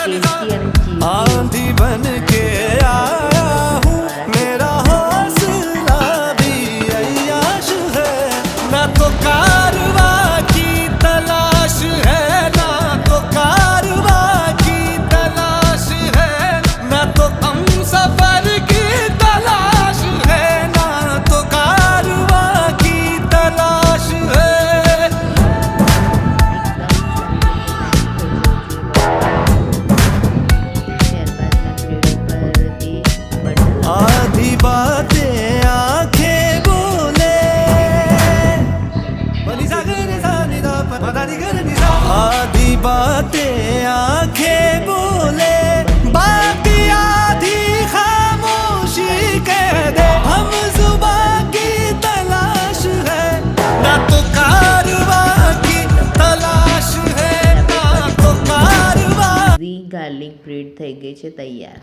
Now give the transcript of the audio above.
Tasty અને cheesy आंधी बन के आया हूँ, मेरा हौसला भी अय्याश है। ना तो कारवां की तलाश है, ना तो कारवां की तलाश है, ना तो हम सफर की तलाश है, ना तो कारवां की तलाश है। आधी बातें आंखें बोले, आधी बातें आंखें बोले, बाकी आधी खामोशी कह दे। हम जुबां की तलाश है, ना तो कारवां की तलाश है, ना तो कारवां। ગાર્લિક બ્રેડ થઈ ગઈ છે તૈયાર।